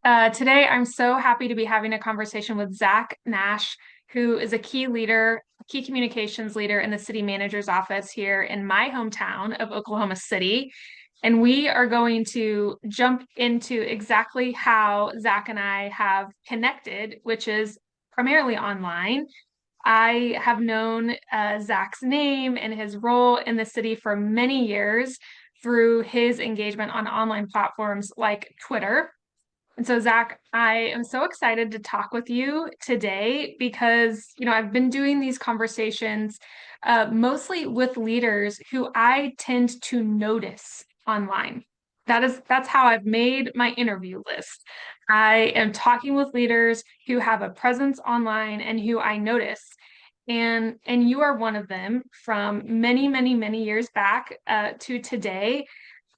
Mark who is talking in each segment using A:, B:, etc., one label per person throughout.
A: Today, I'm so happy to be having a conversation with Zach Nash, who is a key leader, key communications leader in the city manager's office here in my hometown of Oklahoma City. And we are going to jump into exactly how Zach and I have connected, which is primarily online. I have known Zach's name and his role in the city for many years through his engagement on online platforms like Twitter. And so, Zach, I am so excited to talk with you today because, I've been doing these conversations mostly with leaders who I tend to notice online. That's how I've made my interview list. I am talking with leaders who have a presence online and who I notice. And you are one of them from many, many, many years back to today.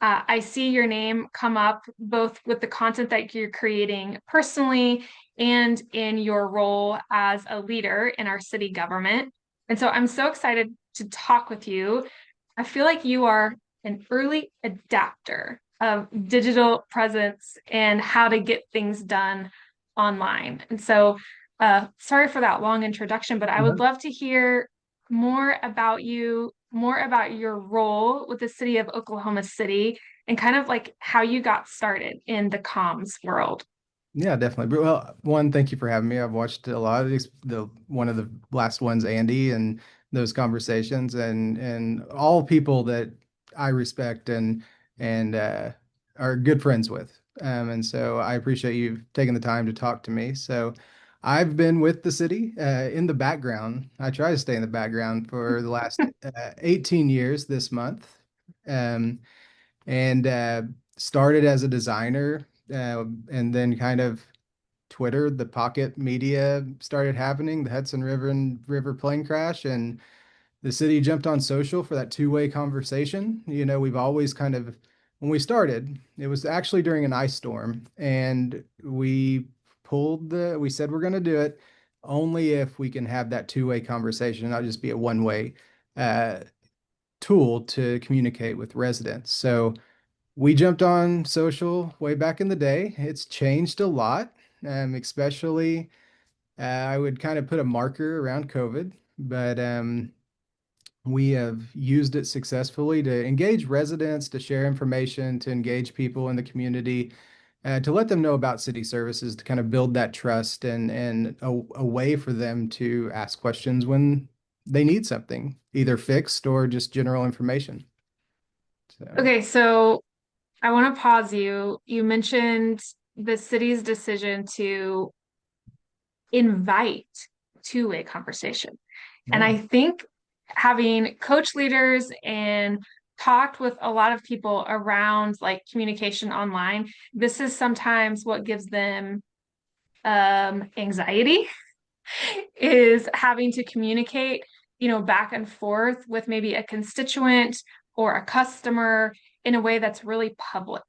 A: I see your name come up both with the content that you're creating personally and in your role as a leader in our city government. And so I'm so excited to talk with you. I feel like you are an early adapter of digital presence and how to get things done online. And so, sorry for that long introduction, but I would love to hear more about you, more about your role with the city of Oklahoma City, and kind of like how you got started in the comms world.
B: Yeah, definitely. Well, one, thank you for having me. I've watched a lot of these, the one of the last ones, Andy, and those conversations, and all people that I respect and are good friends with. And so I appreciate you taking the time to talk to me. So I've been with the city in the background. I try to stay in the background for the last 18 years this month. Um, and started as a designer, and then kind of Twitter, the pocket media started happening, the Hudson River plane crash, and the city jumped on social for that two-way conversation. We've always kind of, when we started, it was actually during an ice storm, and we said we're going to do it only if we can have that two-way conversation, not just be a one-way uh, tool to communicate with residents. So we jumped on social way back in the day. It's changed a lot, especially I would kind of put a marker around COVID, but we have used it successfully to engage residents, to share information, to engage people in the community, to let them know about city services, to kind of build that trust and a way for them to ask questions when they need something, either fixed or just general information. So.
A: Okay, so I want to pause you. You mentioned the city's decision to invite two-way conversation. And
B: Yeah.
A: I think having coach leaders and talked with a lot of people around like communication online, this is sometimes what gives them anxiety is having to communicate, back and forth with maybe a constituent or a customer in a way that's really public.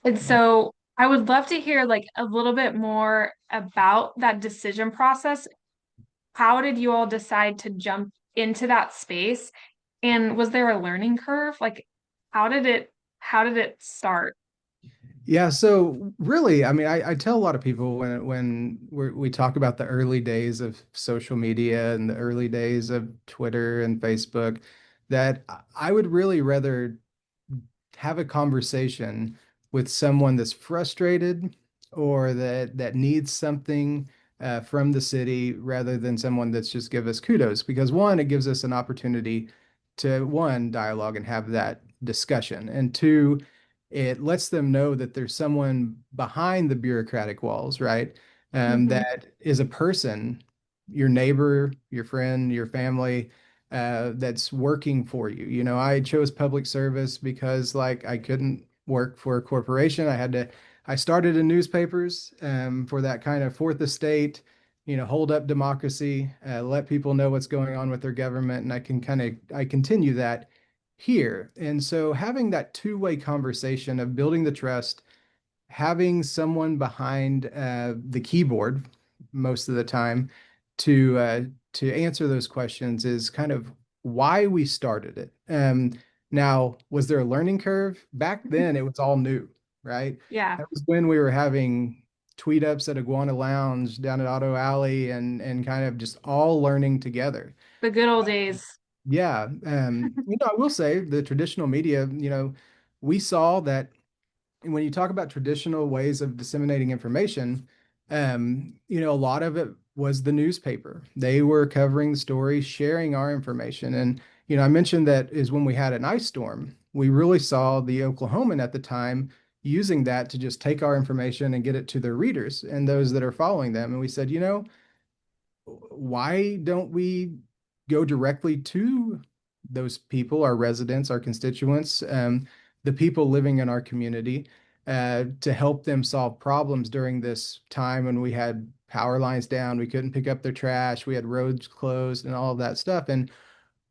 A: And so I would love to hear like a little bit more about that decision process. How did you all decide to jump into that space? And was there a learning curve? Like how did it start?
B: Yeah, so really, I mean, I tell a lot of people when we talk about the early days of social media and the early days of Twitter and Facebook, that I would really rather have a conversation with someone that's frustrated or that needs something from the city rather than someone that's just give us kudos. Because one, it gives us an opportunity to one, dialogue and have that discussion, and two, it lets them know that there's someone behind the bureaucratic walls, right?
A: Mhm.
B: That is a person, your neighbor, your friend, your family, that's working for you. I chose public service because like I couldn't work for a corporation. I started in newspapers for that kind of fourth estate, hold up democracy, let people know what's going on with their government. And I continue that here. And so having that two-way conversation of building the trust, having someone behind the keyboard most of the time to answer those questions is kind of why we started it. Now, was there a learning curve? Back then, it was all new, right?
A: Yeah.
B: That was when we were having tweet ups at Iguana Lounge down at Auto Alley and kind of just all learning together.
A: The good old days.
B: Yeah. I will say the traditional media, we saw that when you talk about traditional ways of disseminating information, a lot of it was the newspaper. They were covering the story, sharing our information. And, I mentioned that is when we had an ice storm, we really saw the Oklahoman at the time using that to just take our information and get it to their readers and those that are following them. And we said, why don't we go directly to those people, our residents, our constituents, the people living in our community, to help them solve problems during this time when we had power lines down, we couldn't pick up their trash, we had roads closed, and all of that stuff. And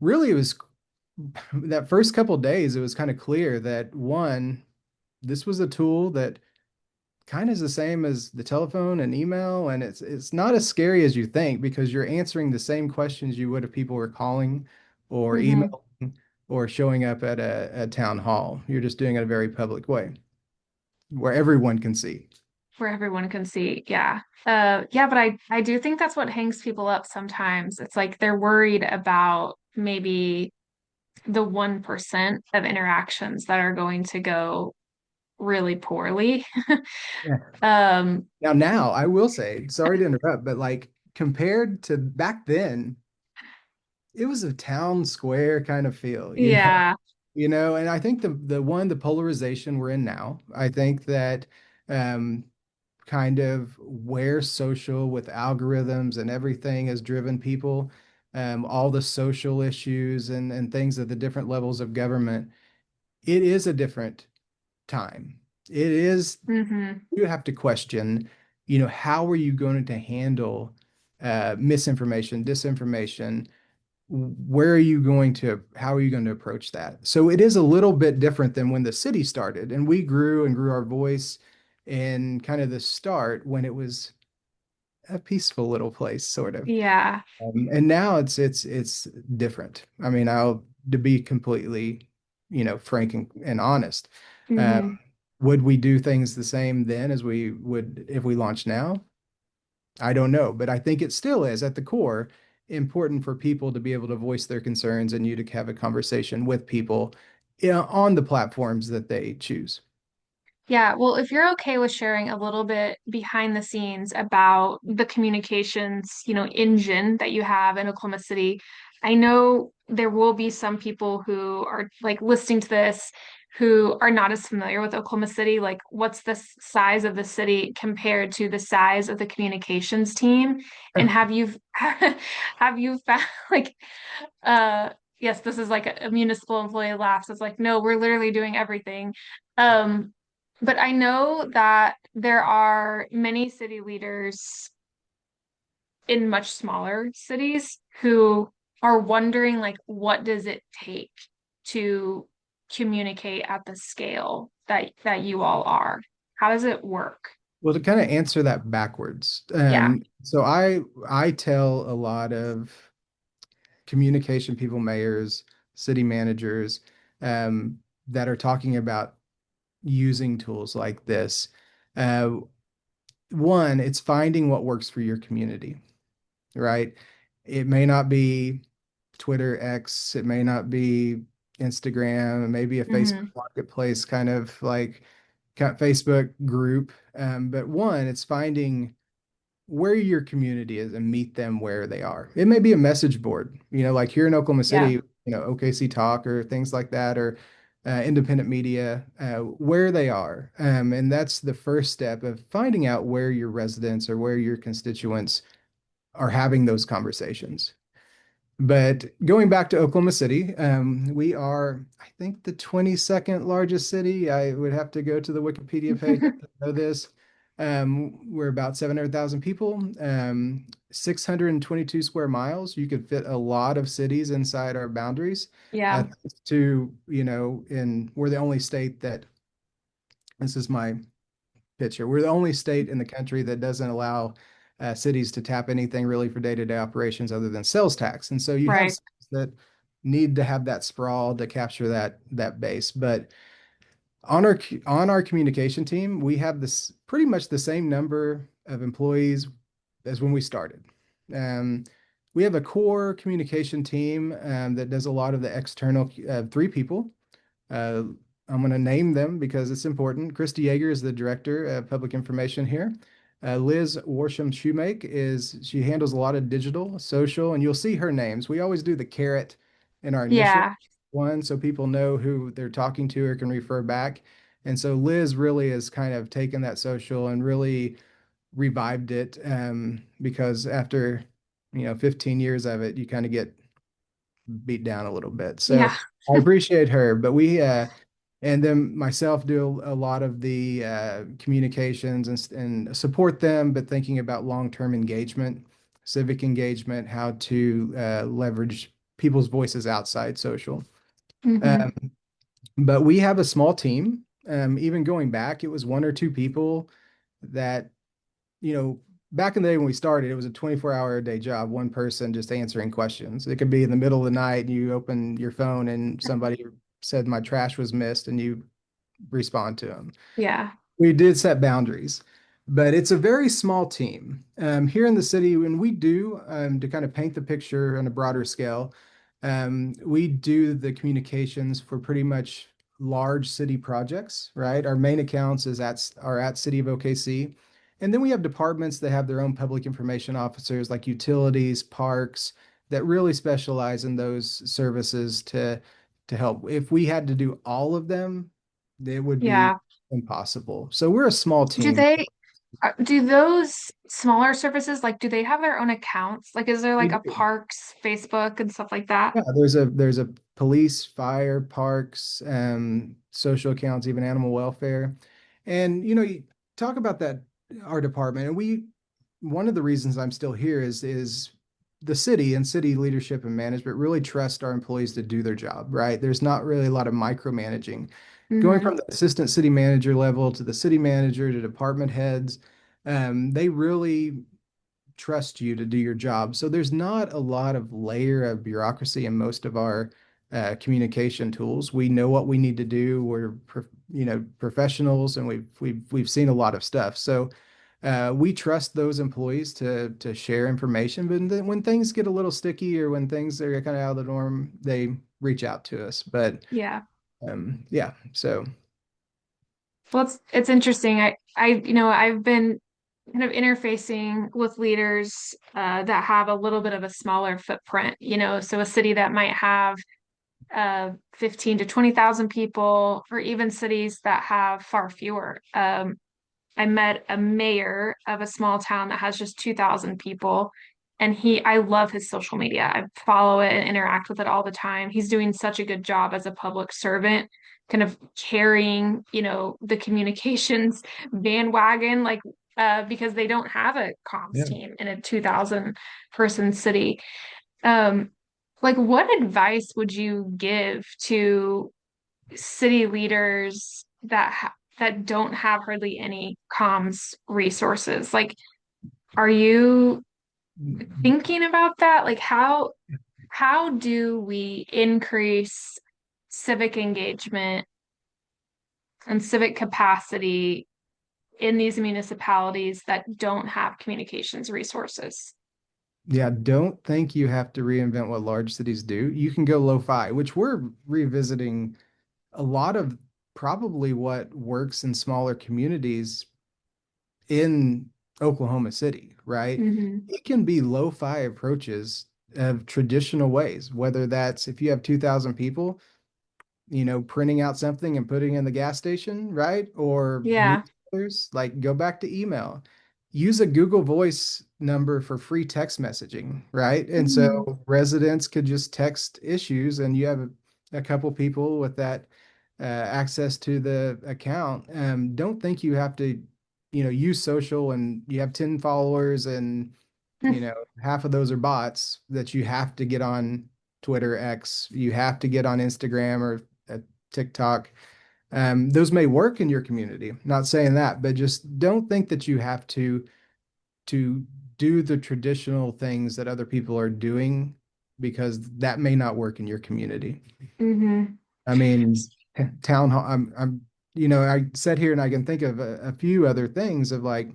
B: really, it was that first couple of days, it was kind of clear that one, this was a tool that kind of is the same as the telephone and email, and it's not as scary as you think because you're answering the same questions you would if people were calling or
A: Hmm.
B: emailing or showing up at a town hall. You're just doing it a very public way where everyone can see.
A: Where everyone can see. Yeah. Yeah, but I do think that's what hangs people up sometimes. It's like they're worried about maybe the 1% of interactions that are going to go really poorly.
B: Yeah.
A: Um,
B: Now I will say, sorry to interrupt, but like compared to back then, it was a town square kind of feel,
A: yeah.
B: and I think the polarization we're in now, I think that um kind of where social with algorithms and everything has driven people, all the social issues and things at the different levels of government, it is a different time. It is,
A: Hmm.
B: you have to question, how are you going to handle misinformation, disinformation? How are you going to approach that? So it is a little bit different than when the city started and we grew and grew our voice in kind of the start when it was a peaceful little place, sort of.
A: Yeah.
B: And now it's different. I mean, I'll to be completely, frank and honest. Uh,
A: Hmm.
B: would we do things the same then as we would if we launched now? I don't know, but I think it still is at the core important for people to be able to voice their concerns and you to have a conversation with people, on the platforms that they choose.
A: Yeah, well, if you're okay with sharing a little bit behind the scenes about the communications, engine that you have in Oklahoma City, I know there will be some people who are like listening to this who are not as familiar with Oklahoma City. Like, what's the size of the city compared to the size of the communications team? And have you have you found like yes, this is like a municipal employee laughs. It's like, no, we're literally doing everything. Um, but I know that there are many city leaders in much smaller cities who are wondering, like, what does it take to communicate at the scale that you all are? How does it work?
B: Well, to kind of answer that backwards,
A: Yeah.
B: so I tell a lot of communication people, mayors, city managers, that are talking about using tools like this. Uh, One, it's finding what works for your community, right? It may not be Twitter X, it may not be Instagram, it may be a Facebook
A: Hmm.
B: marketplace kind of like Facebook group. But one, it's finding where your community is and meet them where they are. It may be a message board, like here in Oklahoma
A: Yeah.
B: City, OKC Talk or things like that, or independent media, where they are. And that's the first step of finding out where your residents or where your constituents are having those conversations. But going back to Oklahoma City, we are, I think, the 22nd largest city. I would have to go to the Wikipedia page to know this. We're about 700,000 people, 622 square miles. You could fit a lot of cities inside our boundaries.
A: Yeah.
B: Thanks and we're the only state that, this is my picture. We're the only state in the country that doesn't allow cities to tap anything really for day-to-day operations other than sales tax. And so you have
A: Right.
B: cities that need to have that sprawl to capture that base. But on our communication team, we have this pretty much the same number of employees as when we started. Um, we have a core communication team that does a lot of the external three people. Uh, I'm going to name them because it's important. Christy Yeager is the director of public information here. Liz Warsham Shoemake she handles a lot of digital, social, and you'll see her names. We always do the caret in our initial
A: Yeah.
B: one so people know who they're talking to or can refer back. And so Liz really has kind of taken that social and really revived it because after 15 years of it, you kind of get beat down a little bit. So
A: Yeah.
B: I appreciate her, but and then myself do a lot of the communications and support them, but thinking about long-term engagement, civic engagement, how to leverage people's voices outside social.
A: Hmm.
B: Um, but we have a small team. Even going back, it was one or two people that you know, back in the day when we started, it was a 24-hour a day job, one person just answering questions. It could be in the middle of the night and you open your phone and somebody said my trash was missed and you respond to them.
A: Yeah.
B: We did set boundaries, but it's a very small team. Here in the city, when we do, to kind of paint the picture on a broader scale, we do the communications for pretty much large city projects, right? Our main accounts are at City of OKC. And then we have departments that have their own public information officers like utilities, parks, that really specialize in those services to help. If we had to do all of them, it would be
A: Yeah.
B: impossible. So we're a small
A: Do
B: team.
A: they do those smaller services like do they have their own accounts? Like is there
B: We
A: like a
B: do.
A: parks Facebook and stuff like that?
B: Yeah, there's a police, fire, parks, social accounts, even animal welfare. And you talk about that our department, and we one of the reasons I'm still here is the city and city leadership and management really trust our employees to do their job, right? There's not really a lot of micromanaging. Going
A: Hmm.
B: from the assistant city manager level to the city manager to department heads, they really trust you to do your job. So there's not a lot of layer of bureaucracy in most of our communication tools. We know what we need to do. Professionals, and we've seen a lot of stuff. So we trust those employees to share information. But then when things get a little sticky or when things are kind of out of the norm, they reach out to us. But
A: Yeah.
B: yeah, so
A: Well, it's interesting. I've been kind of interfacing with leaders that have a little bit of a smaller footprint, so a city that might have 15 to 20,000 people, or even cities that have far fewer. I met a mayor of a small town that has just 2,000 people. And I love his social media. I follow it and interact with it all the time. He's doing such a good job as a public servant, kind of carrying, the communications bandwagon, like, because they don't have a comms
B: yeah.
A: team in a 2,000 person city. Um, like, what advice would you give to city leaders that don't have hardly any comms resources? Like, are you thinking about that? Like, how do we increase civic engagement and civic capacity in these municipalities that don't have communications resources?
B: Yeah, don't think you have to reinvent what large cities do. You can go lo-fi, which we're revisiting a lot of probably what works in smaller communities in Oklahoma City, right?
A: Hmm.
B: It can be lo-fi approaches of traditional ways, whether that's if you have 2,000 people, printing out something and putting it in the gas station, right? Or
A: Yeah.
B: newsletters, like go back to email. Use a Google Voice number for free text messaging, right? And
A: Mhm.
B: so residents could just text issues, and you have a couple people with that access to the account. Don't think you have to, use social and you have 10 followers and half of those are bots that you have to get on Twitter X, you have to get on Instagram or TikTok. Those may work in your community. Not saying that, but just don't think that you have to do the traditional things that other people are doing because that may not work in your community.
A: Hmm.
B: I mean, town hall. I sat here and I can think of a few other things of like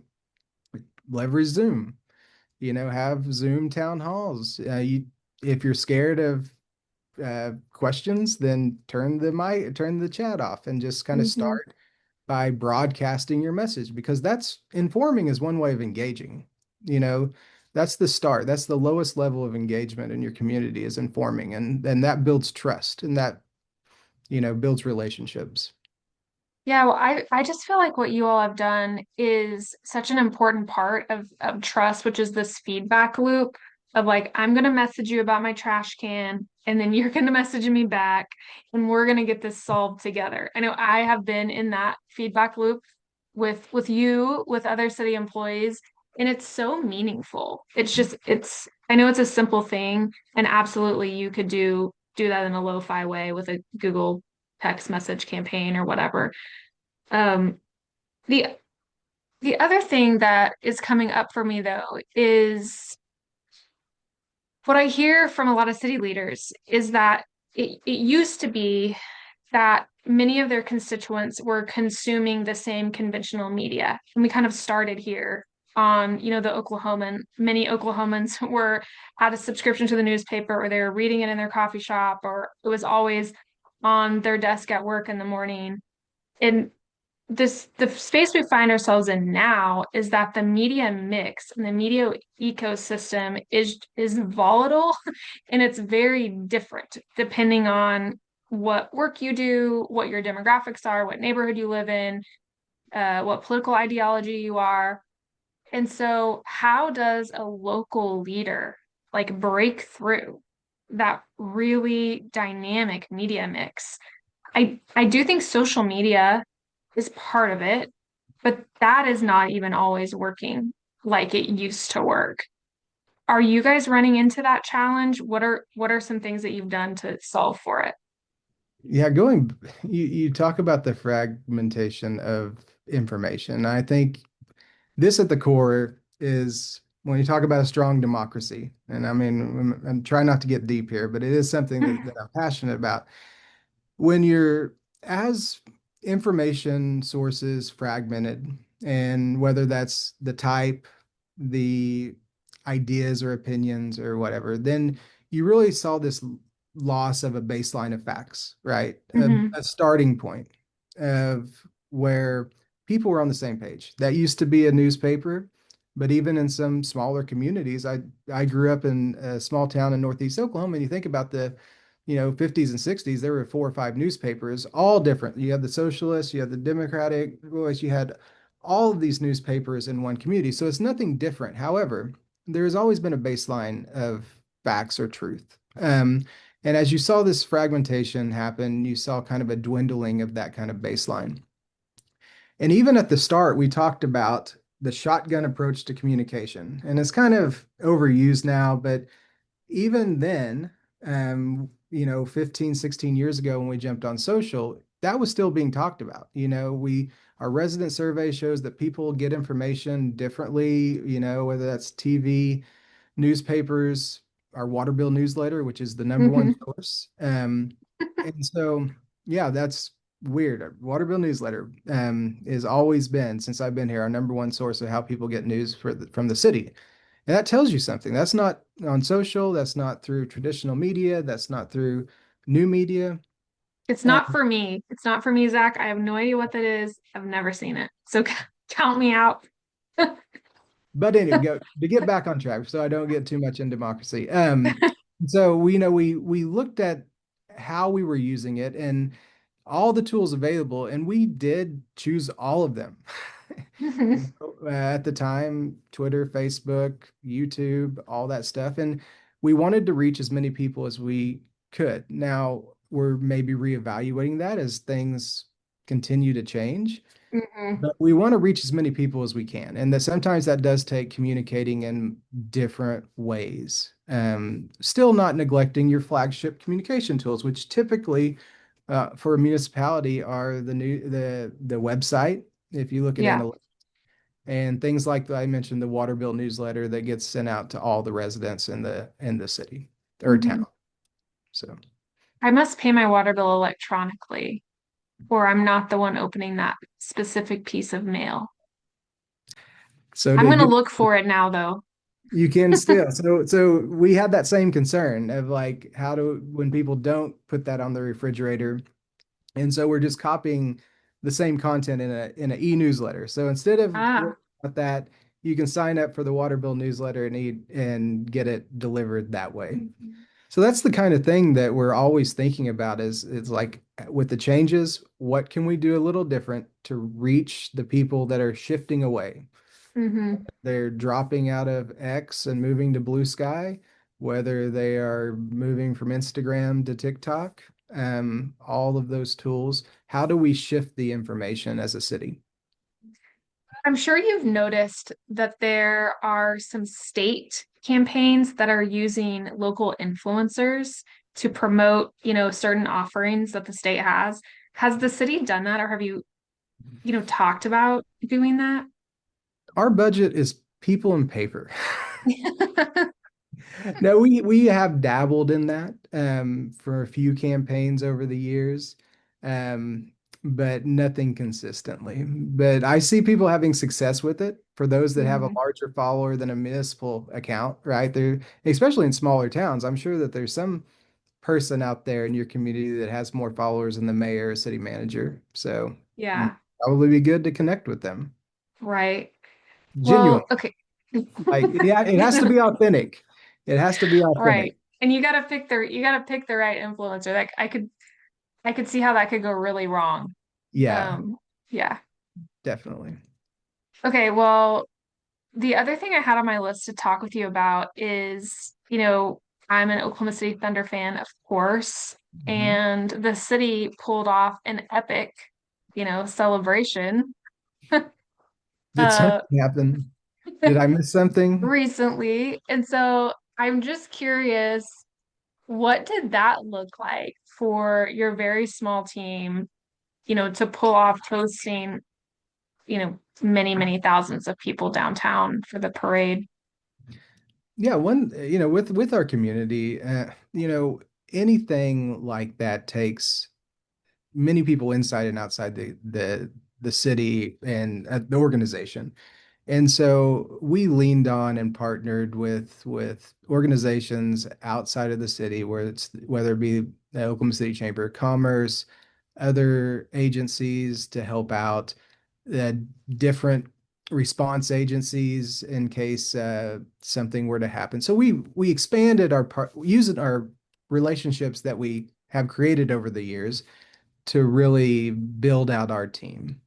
B: leverage Zoom, have Zoom town halls. If you're scared of questions, then turn the chat off and just kind of
A: Mhm.
B: start by broadcasting your message, because that's informing is one way of engaging. You know, that's the start. That's the lowest level of engagement in your community is informing, and that builds trust, and that, builds relationships.
A: Yeah, well, I just feel like what you all have done is such an important part of trust, which is this feedback loop of like, I'm gonna message you about my trash can, and then you're gonna message me back, and we're gonna get this solved together. I know I have been in that feedback loop with you, with other city employees, and it's so meaningful. It's I know it's a simple thing, and absolutely you could do that in a lo-fi way with a Google text message campaign or whatever. um, the the other thing that is coming up for me though is what I hear from a lot of city leaders is that it used to be that many of their constituents were consuming the same conventional media. And we kind of started here on, the Oklahoman. Many Oklahomans were had a subscription to the newspaper, or they were reading it in their coffee shop, or it was always on their desk at work in the morning. And the space we find ourselves in now is that the media mix and the media ecosystem is volatile and it's very different depending on what work you do, what your demographics are, what neighborhood you live in, what political ideology you are. And so how does a local leader like break through that really dynamic media mix? I do think social media is part of it, but that is not even always working like it used to work. Are you guys running into that challenge? What are some things that you've done to solve for it?
B: Yeah, you talk about the fragmentation of information. I think this at the core is when you talk about a strong democracy, and I mean, I'm trying not to get deep here, but it is something that I'm passionate about. When you're as information sources fragmented, and whether that's the type, the ideas or opinions or whatever, then you really saw this loss of a baseline of facts, right?
A: Hmm.
B: A starting point of where people were on the same page. That used to be a newspaper, but even in some smaller communities, I grew up in a small town in Northeast Oklahoma, and you think about the 50s and 60s, there were 4 or 5 newspapers, all different. You had the Socialist, you had the Democratic Voice, you had all of these newspapers in one community. So it's nothing different. However, there has always been a baseline of facts or truth. And as you saw this fragmentation happen, you saw kind of a dwindling of that kind of baseline. And even at the start, we talked about the shotgun approach to communication. And it's kind of overused now, but even then, 15, 16 years ago when we jumped on social, that was still being talked about. Our resident survey shows that people get information differently, whether that's TV, newspapers, our water bill newsletter, which is the number one
A: Hmm.
B: source. And so, yeah, that's weird. Our water bill newsletter has always been, since I've been here, our number one source of how people get news from the city. And that tells you something. That's not on social. That's not through traditional media. That's not through new media.
A: It's
B: Uh,
A: not for me. It's not for me, Zach. I have no idea what that is. I've never seen it. So count me out.
B: but anyway, to get back on track, so I don't get too much in democracy. So we looked at how we were using it and all the tools available, and we did choose all of them. At the time, Twitter, Facebook, YouTube, all that stuff. And we wanted to reach as many people as we could. Now we're maybe reevaluating that as things continue to change,
A: Hmm.
B: but we want to reach as many people as we can. And that sometimes that does take communicating in different ways. Still not neglecting your flagship communication tools, which typically for a municipality are the website. If you look at
A: Yeah.
B: analytics and things like I mentioned, the water bill newsletter that gets sent out to all the residents in the city or
A: Hmm.
B: town. So
A: I must pay my water bill electronically. or I'm not the one opening that specific piece of mail.
B: So
A: I'm
B: to
A: gonna
B: get
A: look for it now though.
B: you can still so we had that same concern of like how do when people don't put that on the refrigerator. And so we're just copying the same content in a e-newsletter. So instead of worrying
A: Ah,
B: about that, you can sign up for the water bill newsletter and get it delivered that way. So that's the kind of thing that we're always thinking about is it's like with the changes, what can we do a little different to reach the people that are shifting away?
A: mm-hmm.
B: They're dropping out of X and moving to Blue Sky, whether they are moving from Instagram to TikTok, all of those tools. How do we shift the information as a city?
A: I'm sure you've noticed that there are some state campaigns that are using local influencers to promote, certain offerings that the state has. Has the city done that, or have you, talked about doing that?
B: Our budget is people and paper. No, we have dabbled in that for a few campaigns over the years, um, but nothing consistently. But I see people having success with it. For those that have a
A: Mhm.
B: larger follower than a municipal account, right? There, especially in smaller towns, I'm sure that there's some person out there in your community that has more followers than the mayor or city manager. So
A: Yeah,
B: probably be good to connect with them.
A: right.
B: Genuine.
A: Well, okay.
B: Like it has to be authentic. It has to be authentic.
A: Right. And you gotta pick the right influencer. Like I could see how that could go really wrong.
B: Yeah,
A: Um, yeah.
B: definitely.
A: Okay, well, the other thing I had on my list to talk with you about is, I'm an Oklahoma City Thunder fan, of course,
B: Mhm.
A: and the city pulled off an epic, celebration
B: Did
A: uh
B: something happen? Did I miss something?
A: recently. And so I'm just curious, what did that look like for your very small team, to pull off hosting, many, many thousands of people downtown for the parade?
B: Yeah, with our community, anything like that takes many people inside and outside the city and the organization. And so we leaned on and partnered with organizations outside of the city, whether it be the Oklahoma City Chamber of Commerce, other agencies to help out, uh, different response agencies in case something were to happen. So we expanded our part using our relationships that we have created over the years to really build out our team.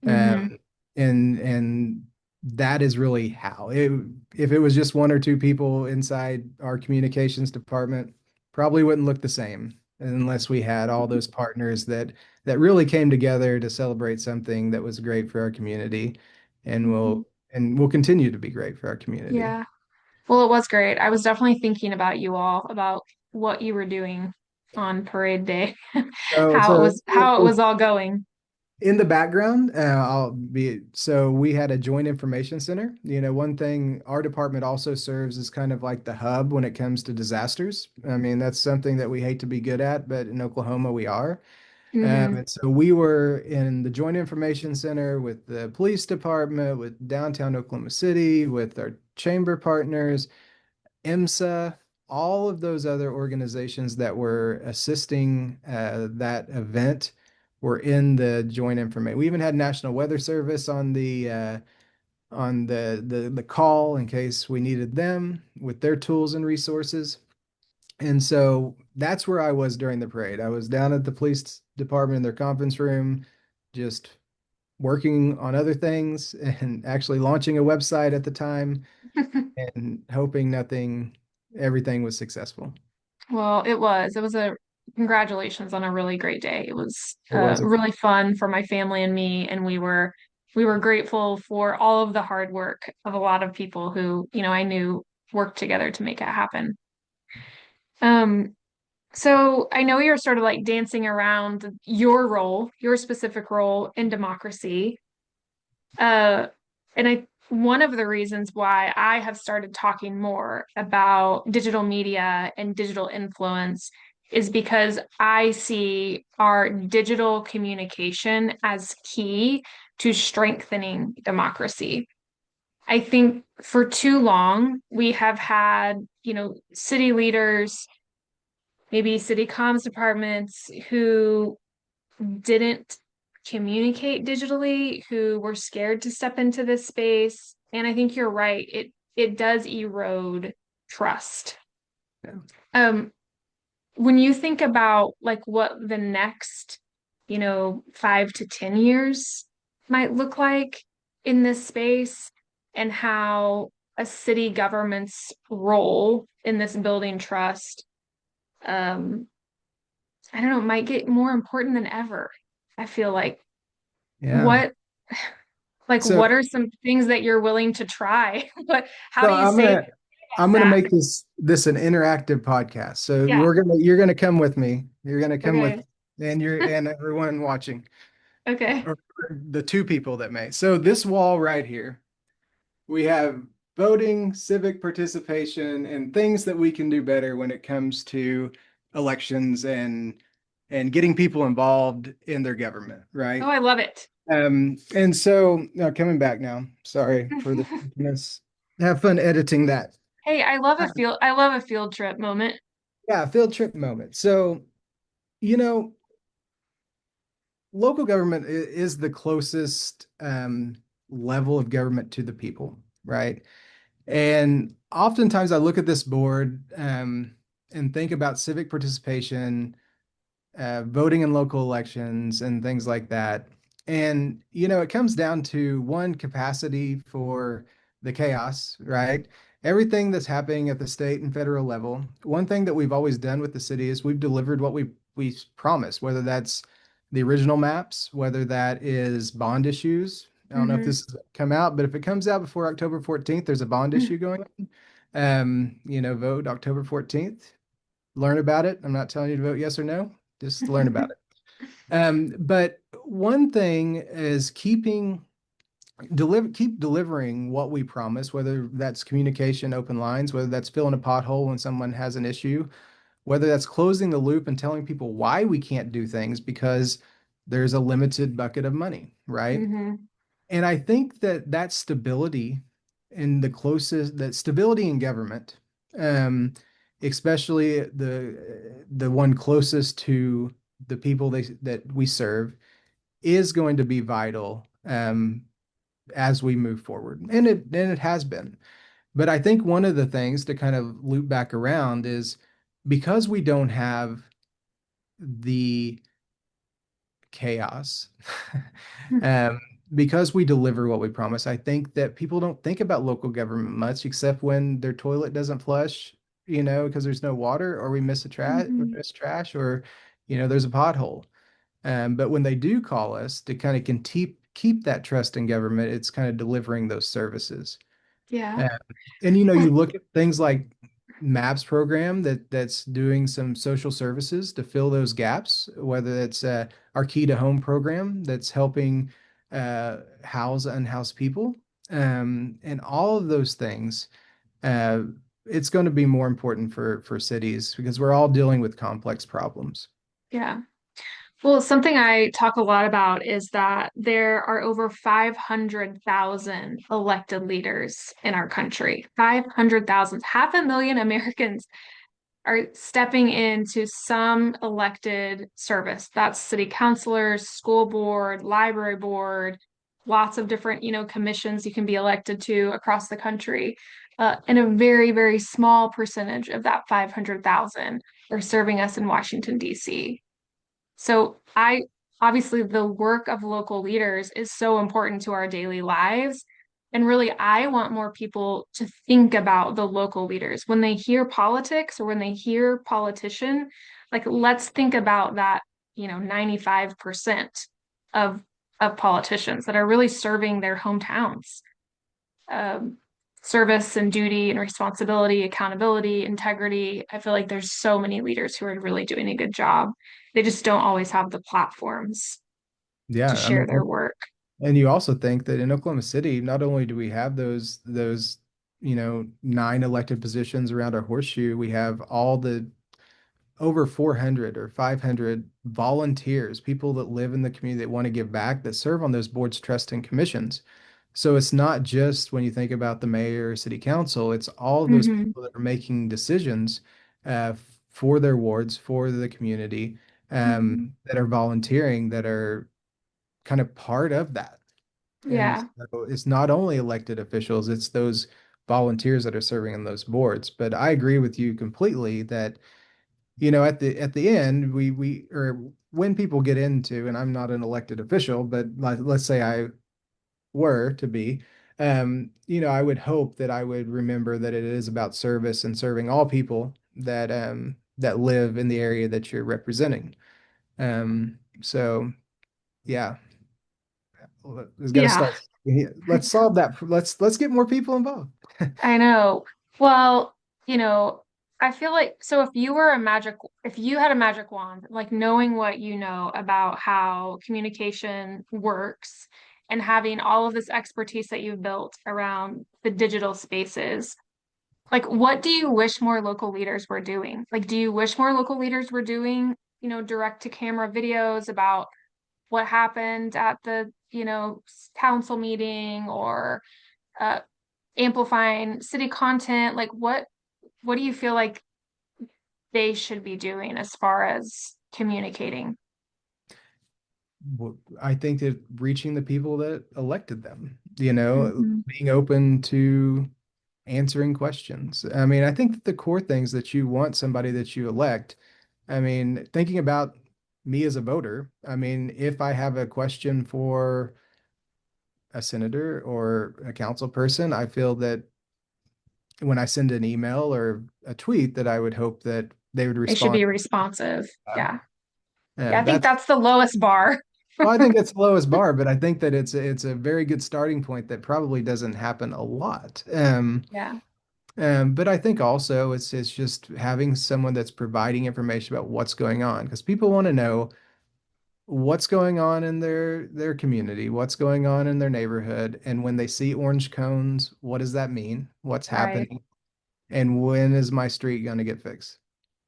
A: Mm-hmm.
B: And that is really how if it was just one or two people inside our communications department, probably wouldn't look the same unless we had all those partners that really came together to celebrate something that was great for our community and will continue to be great for our community.
A: Yeah. Well, it was great. I was definitely thinking about you all, about what you were doing on parade day,
B: So
A: how it
B: so
A: was how it was all going.
B: in the background, so we had a joint information center. One thing our department also serves as kind of like the hub when it comes to disasters. I mean, that's something that we hate to be good at, but in Oklahoma we are.
A: Hmm.
B: And so we were in the joint information center with the police department, with downtown Oklahoma City, with our chamber partners, IMSA, all of those other organizations that were assisting that event were in the joint information. We even had National Weather Service on the call in case we needed them with their tools and resources. And so that's where I was during the parade. I was down at the police department in their conference room, just working on other things and actually launching a website at the time and hoping everything was successful.
A: Well, it was a congratulations on a really great day. It was
B: It was a,
A: really fun for my family and me, and we were grateful for all of the hard work of a lot of people who, I knew worked together to make it happen. Um, So I know you're sort of like dancing around your role, your specific role in democracy. And one of the reasons why I have started talking more about digital media and digital influence is because I see our digital communication as key to strengthening democracy. I think for too long, we have had, city leaders, maybe city comms departments who didn't communicate digitally, who were scared to step into this space. And I think you're right. It does erode trust.
B: Yeah.
A: Um, when you think about like what the next, 5 to 10 years might look like in this space and how a city government's role in this building trust, um, I don't know, might get more important than ever. I feel like
B: Yeah.
A: what what
B: So
A: are some things that you're willing to try? How
B: so
A: do you
B: I'm
A: say
B: gonna
A: that,
B: I'm gonna
A: Zach?
B: make this an interactive podcast. So
A: Yeah.
B: you're gonna come with me. You're gonna come with
A: Okay.
B: and everyone watching,
A: Okay.
B: or the two people that may. So this wall right here, we have voting, civic participation, and things that we can do better when it comes to elections and getting people involved in their government,
A: Oh,
B: right?
A: I love it.
B: And so now coming back now, sorry for the miss. Have fun editing that.
A: Hey, I love a field trip moment.
B: Yeah, field trip moment. So, you know, local government is the closest level of government to the people, right? And oftentimes I look at this board and think about civic participation, voting in local elections, and things like that. And, it comes down to one capacity for the chaos, right? Everything that's happening at the state and federal level. One thing that we've always done with the city is we've delivered what we promised, whether that's the original maps, whether that is bond issues. I don't know if
A: Hmm.
B: this has come out, but if it comes out before October 14th, there's a bond issue going on. Vote October 14th, learn about it. I'm not telling you to vote yes or no, just learn about it. But one thing is keep delivering what we promise, whether that's communication, open lines, whether that's filling a pothole when someone has an issue, whether that's closing the loop and telling people why we can't do things because there's a limited bucket of money, right?
A: Hmm.
B: And I think that stability that stability in government, um, especially the one closest to the people that we serve, is going to be vital as we move forward. And it has been. But I think one of the things to kind of loop back around is because we don't have the chaos. Um, because we deliver what we promise, I think that people don't think about local government much, except when their toilet doesn't flush, because there's no water, or we
A: Hmm.
B: miss trash, or there's a pothole. But when they do call us to kind of can keep that trust in government, it's kind of delivering those services.
A: Yeah.
B: Uh, and
A: Well,
B: you look at things like MAPS program that's doing some social services to fill those gaps, whether it's our Key to Home program that's helping house unhoused people, and all of those things. Uh, it's going to be more important for cities because we're all dealing with complex problems.
A: yeah. Well, something I talk a lot about is that there are over 500,000 elected leaders in our country. 500,000, 500,000 Americans are stepping into some elected service. That's city councilors, school board, library board, lots of different, commissions you can be elected to across the country. And a very, very small percentage of that 500,000 are serving us in Washington, D.C. So I obviously the work of local leaders is so important to our daily lives. And really, I want more people to think about the local leaders. When they hear politics or when they hear politician, like let's think about that, 95% of politicians that are really serving their hometowns. Um, Service and duty and responsibility, accountability, integrity. I feel like there's so many leaders who are really doing a good job. They just don't always have the platforms to
B: Yeah, I
A: share
B: mean,
A: their work.
B: and you also think that in Oklahoma City, not only do we have those 9 elected positions around our horseshoe, we have over 400 or 500 volunteers, people that live in the community that want to give back, that serve on those boards, trusts, and commissions. So it's not just when you think about the mayor or city council, it's all of those
A: Hmm.
B: people that are making decisions uh, for their wards, for the community,
A: Hmm.
B: that are volunteering, that are kind of part of that. And
A: Yeah.
B: so it's not only elected officials, it's those volunteers that are serving on those boards. But I agree with you completely that, at the end, we or when people get into, and I'm not an elected official, but let's say I were to be, I would hope that I would remember that it is about service and serving all people that live in the area that you're representing. So yeah, it's got to
A: Yeah.
B: start. Let's solve that. Let's get more people involved.
A: I know. Well, you know, I feel like so if you had a magic wand, like knowing what you know about how communication works and having all of this expertise that you've built around the digital spaces, like what do you wish more local leaders were doing? Like, do you wish more local leaders were doing, direct to camera videos about what happened at the, council meeting or uh, amplifying city content? Like what do you feel like they should be doing as far as communicating?
B: I think that reaching the people that elected them,
A: Hmm.
B: being open to answering questions. I mean, I think that the core things that you want somebody that you elect, I mean, thinking about me as a voter, I mean, if I have a question for a senator or a council person, I feel that when I send an email or a tweet, that I would hope that they would
A: They should
B: respond.
A: be responsive. Yeah. Yeah, I think
B: That's
A: that's the lowest bar.
B: Well, I think it's the lowest bar, but I think that it's a very good starting point that probably doesn't happen a lot.
A: Yeah.
B: But I think also it's just having someone that's providing information about what's going on, because people want to know what's going on in their community, what's going on in their neighborhood, and when they see orange cones, what does that mean? What's
A: Right.
B: happening? And when is my street going to get fixed?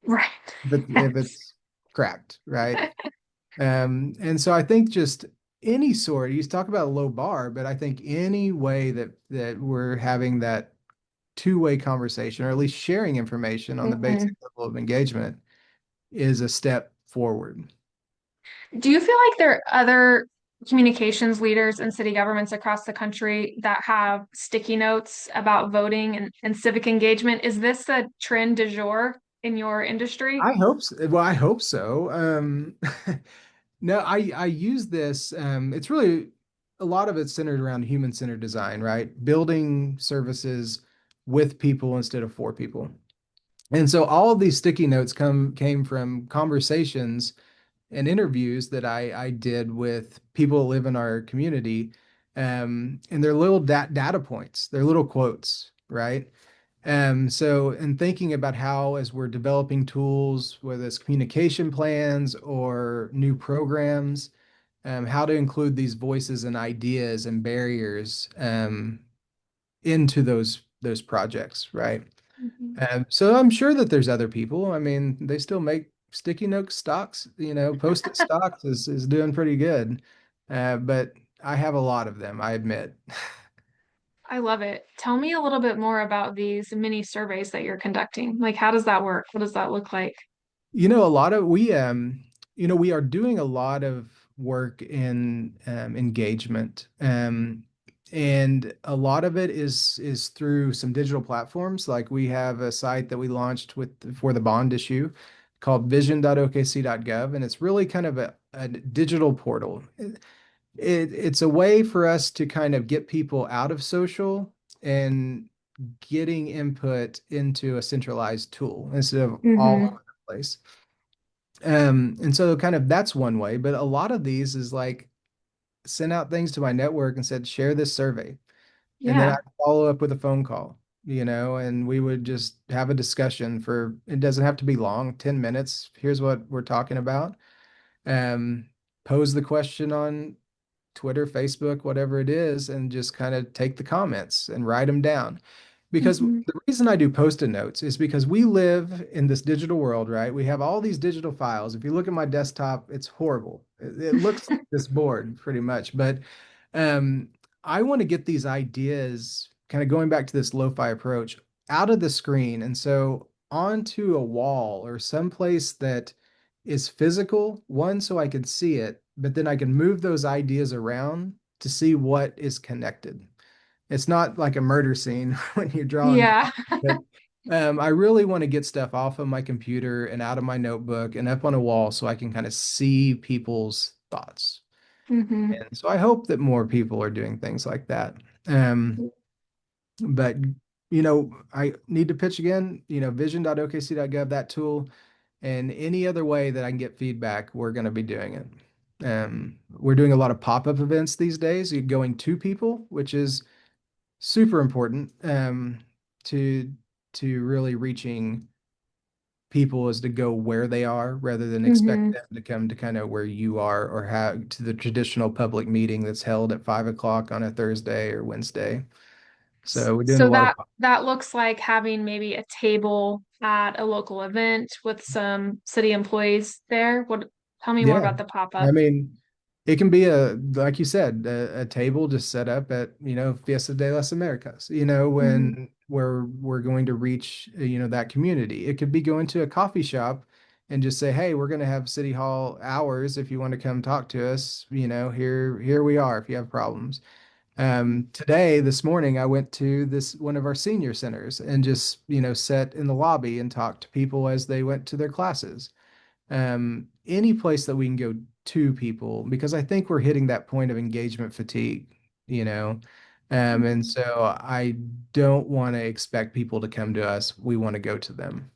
A: Right.
B: If
A: Yes.
B: it's cracked, right? And so I think just any sort, you talk about a low bar, but I think any way that we're having that two-way conversation, or at least sharing information on the basic
A: Mhm.
B: level of engagement, is a step forward.
A: Do you feel like there are other communications leaders in city governments across the country that have sticky notes about voting and civic engagement? Is this a trend du jour in your industry?
B: I hope so. Well, I hope so. No, I use this. It's really a lot of it's centered around human-centered design, right? Building services with people instead of for people. And so all of these sticky notes came from conversations and interviews that I did with people that live in our community. And they're little data points, they're little quotes, right? So in thinking about how, as we're developing tools, whether it's communication plans or new programs, how to include these voices and ideas and barriers into those projects, right?
A: Mhm.
B: So I'm sure that there's other people. I mean, they still make sticky note stocks, post-it stocks is doing pretty good. But I have a lot of them, I admit.
A: I love it. Tell me a little bit more about these mini surveys that you're conducting. Like, how does that work? What does that look like?
B: A lot of we are doing a lot of work in engagement. And a lot of it is through some digital platforms. Like we have a site that we launched for the bond issue called vision.okc.gov, and it's really kind of a digital portal. It's a way for us to kind of get people out of social and getting input into a centralized tool instead of all
A: Hmm.
B: over the place. And so kind of that's one way, but a lot of these is like sent out things to my network and said, share this survey. And then I
A: Yeah.
B: follow up with a phone call, and we would just have a discussion for, it doesn't have to be long, 10 minutes. Here's what we're talking about. Um, Pose the question on Twitter, Facebook, whatever it is, and just kind of take the comments and write them down. Because
A: Hmm.
B: the reason I do post-it notes is because we live in this digital world, right? We have all these digital files. If you look at my desktop, it's horrible. It looks like this board pretty much. But um, I want to get these ideas, kind of going back to this lo-fi approach, out of the screen. And so onto a wall or someplace that is physical, one, so I can see it, but then I can move those ideas around to see what is connected. It's not like a murder scene when you're drawing,
A: Yeah.
B: but I really want to get stuff off of my computer and out of my notebook and up on a wall so I can kind of see people's thoughts.
A: Hmm.
B: And so I hope that more people are doing things like that. Um, but I need to pitch again, vision.okc.gov, that tool, and any other way that I can get feedback, we're going to be doing it. We're doing a lot of pop-up events these days, going to people, which is super important to really reaching people, is to go where they are rather than expect
A: Hmm.
B: them to come to kind of where you are, or have to the traditional public meeting that's held at 5 o'clock on a Thursday or Wednesday. So we're doing a
A: So
B: lot of
A: that looks like having maybe a table at a local event with some city employees there. Tell me more
B: yeah.
A: about the
B: I
A: pop-up.
B: mean, it can be like you said, a table just set up at, Fiesta de las Americas,
A: Hmm.
B: when we're going to reach, that community. It could be going to a coffee shop and just say, hey, we're going to have city hall hours. If you want to come talk to us, here we are if you have problems. Today, this morning, I went to this one of our senior centers and just, sat in the lobby and talked to people as they went to their classes. Any place that we can go to people, because I think we're hitting that point of engagement fatigue, you know. And so I don't want to expect people to come to us. We want to go to them.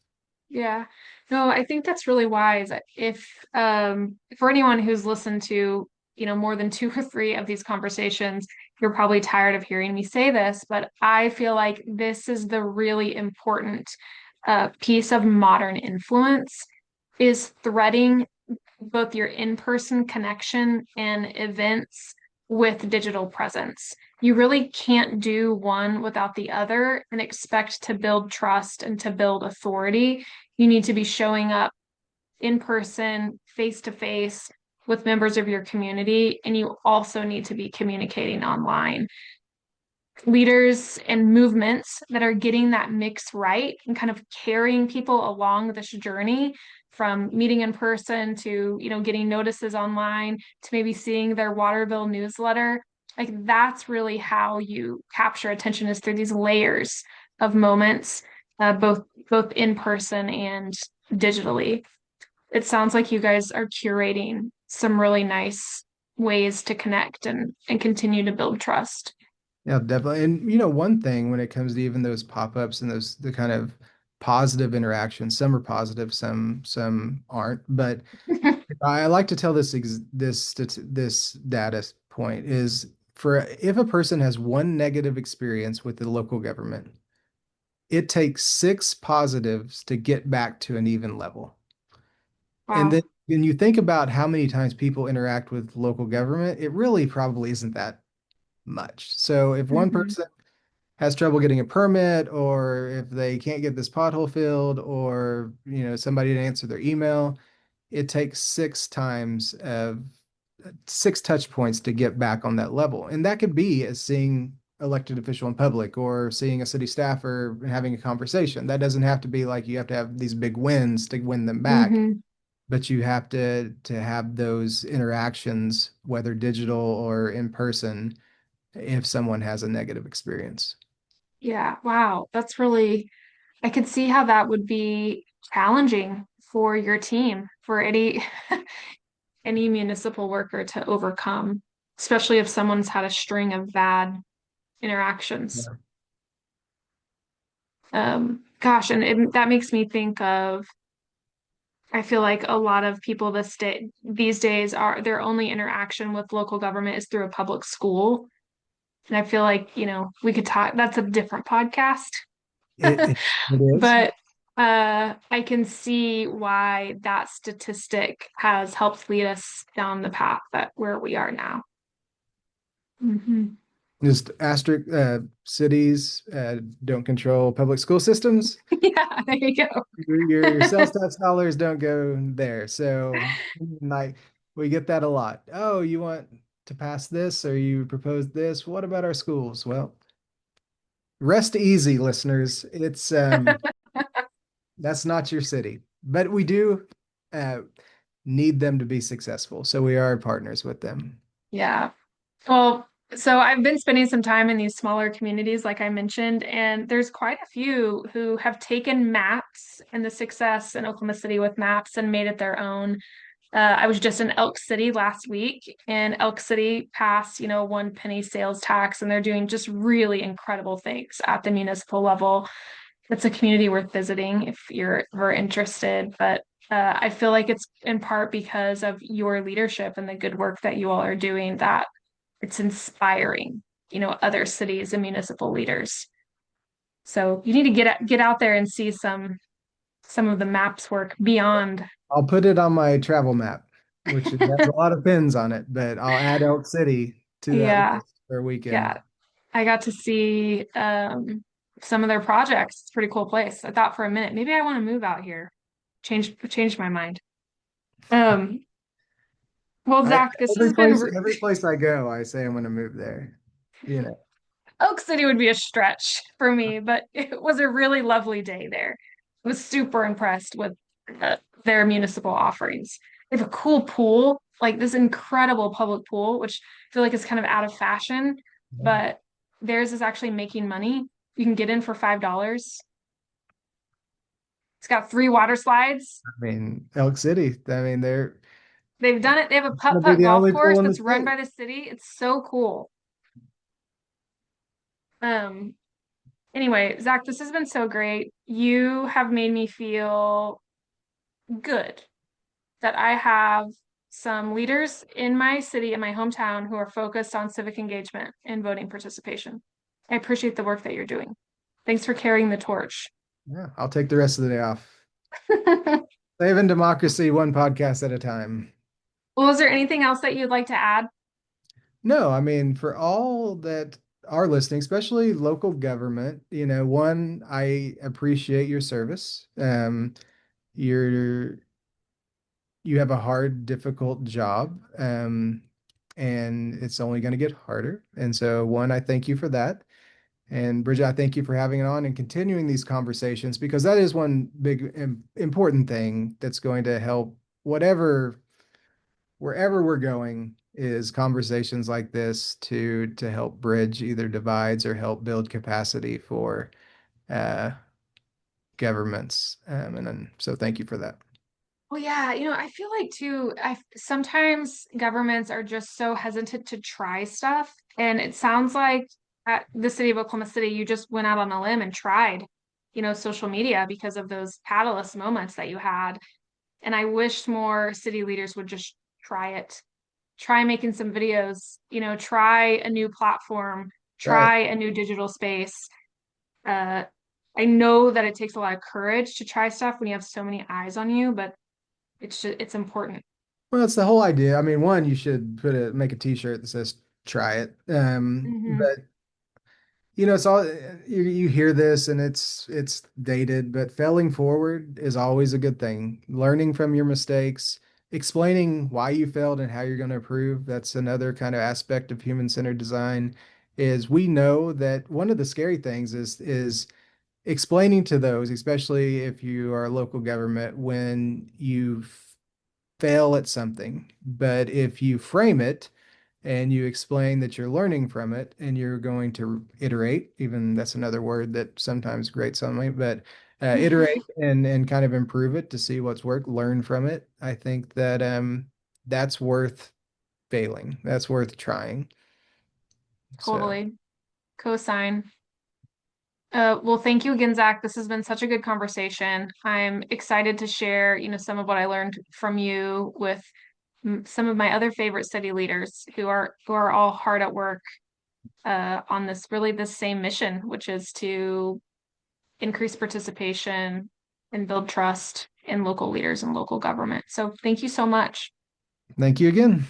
A: Yeah. No, I think that's really wise. If for anyone who's listened to, more than two or three of these conversations, you're probably tired of hearing me say this, but I feel like this is the really important piece of modern influence is threading both your in-person connection and events with digital presence. You really can't do one without the other and expect to build trust and to build authority. You need to be showing up in person, face to face with members of your community, and you also need to be communicating online. Leaders and movements that are getting that mix right and kind of carrying people along this journey from meeting in person to, getting notices online to maybe seeing their water bill newsletter. Like that's really how you capture attention, is through these layers of moments, both in person and digitally. It sounds like you guys are curating some really nice ways to connect and continue to build trust.
B: Yeah, definitely. And one thing when it comes to even those pop-ups and those the kind of positive interactions, some are positive, some aren't. But I like to tell this data point is, for if a person has one negative experience with the local government, it takes six positives to get back to an even level. And then
A: Wow.
B: when you think about how many times people interact with local government, it really probably isn't that much. So if one
A: Hmm.
B: person has trouble getting a permit, or if they can't get this pothole filled, or somebody didn't answer their email, it takes six touch points to get back on that level. And that could be as seeing elected official in public, or seeing a city staffer and having a conversation. That doesn't have to be like you have to have these big wins to win them back,
A: Hmm.
B: but you have to have those interactions, whether digital or in person, if someone has a negative experience.
A: Yeah. Wow. I could see how that would be challenging for your team, for any municipal worker to overcome, especially if someone's had a string of bad interactions.
B: Yeah.
A: Gosh, and that makes me think of, I feel like a lot of people these days are their only interaction with local government is through a public school. And I feel like, we could talk, that's a different podcast.
B: It is.
A: But I can see why that statistic has helped lead us down the path that where we are now. Hmm.
B: Just asterisk, cities don't control public school systems.
A: Yeah, there you go.
B: Your sales tax dollars don't go there. So like we get that a lot. Oh, you want to pass this or you propose this? What about our schools? Well, rest easy, listeners. It's that's not your city. But we do uh need them to be successful. So we are partners with them.
A: Yeah. Well, so I've been spending some time in these smaller communities, like I mentioned, and there's quite a few who have taken maps and the success in Oklahoma City with maps and made it their own. I was just in Elk City last week, and Elk City passed, 1 penny sales tax, and they're doing just really incredible things at the municipal level. It's a community worth visiting if you're ever interested. But I feel like it's in part because of your leadership and the good work that you all are doing that it's inspiring, other cities and municipal leaders. So you need to get out there and see some of the maps work beyond.
B: I'll put it on my travel map, which has a lot of pins on it, but I'll add Elk City to that
A: Yeah,
B: list for a weekend.
A: yeah. I got to see some of their projects. It's a pretty cool place. I thought for a minute, maybe I want to move out here. Changed my mind. Um, well,
B: I
A: Zach, this has been
B: every place I go, I say I'm going to move there. You know,
A: Oak City would be a stretch for me, but it was a really lovely day there. I was super impressed with their municipal offerings. They have a cool pool, like this incredible public pool, which I feel like is kind of out of fashion, but theirs is actually making money. You can get in for $5. It's got 3 water slides.
B: I mean, Elk City. I mean, they're
A: They've done it. They have a
B: going to be
A: putt-putt
B: the
A: golf
B: only
A: course
B: pool in the
A: that's run
B: state.
A: by the city. It's so cool. Um, anyway, Zach, this has been so great. You have made me feel good that I have some leaders in my city, in my hometown, who are focused on civic engagement and voting participation. I appreciate the work that you're doing. Thanks for carrying the torch.
B: Yeah, I'll take the rest of the day off. Saving democracy one podcast at a time.
A: Well, is there anything else that you'd like to add?
B: No, I mean, for all that are listening, especially local government, one, I appreciate your service. You're you have a hard, difficult job, and it's only going to get harder. And so, one, I thank you for that. And Bridget, I thank you for having it on and continuing these conversations because that is one big important thing that's going to help wherever we're going is conversations like this to help bridge either divides or help build capacity for uh, governments. And then, so thank you for that.
A: Well, yeah, I feel like too, I sometimes governments are just so hesitant to try stuff. And it sounds like at the city of Oklahoma City, you just went out on a limb and tried, social media because of those catalyst moments that you had. And I wish more city leaders would just try it. Try making some videos, try a new platform,
B: Right.
A: try a new digital space. Uh, I know that it takes a lot of courage to try stuff when you have so many eyes on you, but it's important.
B: Well, that's the whole idea. I mean, one, you should make a t-shirt that says try it.
A: Hmm.
B: But it's all you hear this and it's dated, but failing forward is always a good thing. Learning from your mistakes, explaining why you failed and how you're going to improve. That's another kind of aspect of human-centered design is we know that one of the scary things is explaining to those, especially if you are a local government, when you fail at something. But if you frame it and you explain that you're learning from it and you're going to iterate, even that's another word that sometimes grates on me, but iterate and kind of improve it to see what's worked, learn from it. I think that that's worth failing. That's worth trying. So
A: Totally. Cosign. Well, thank you again, Zach. This has been such a good conversation. I'm excited to share, some of what I learned from you with some of my other favorite city leaders who are all hard at work on this same mission, which is to increase participation and build trust in local leaders and local government. So thank you so much.
B: thank you again.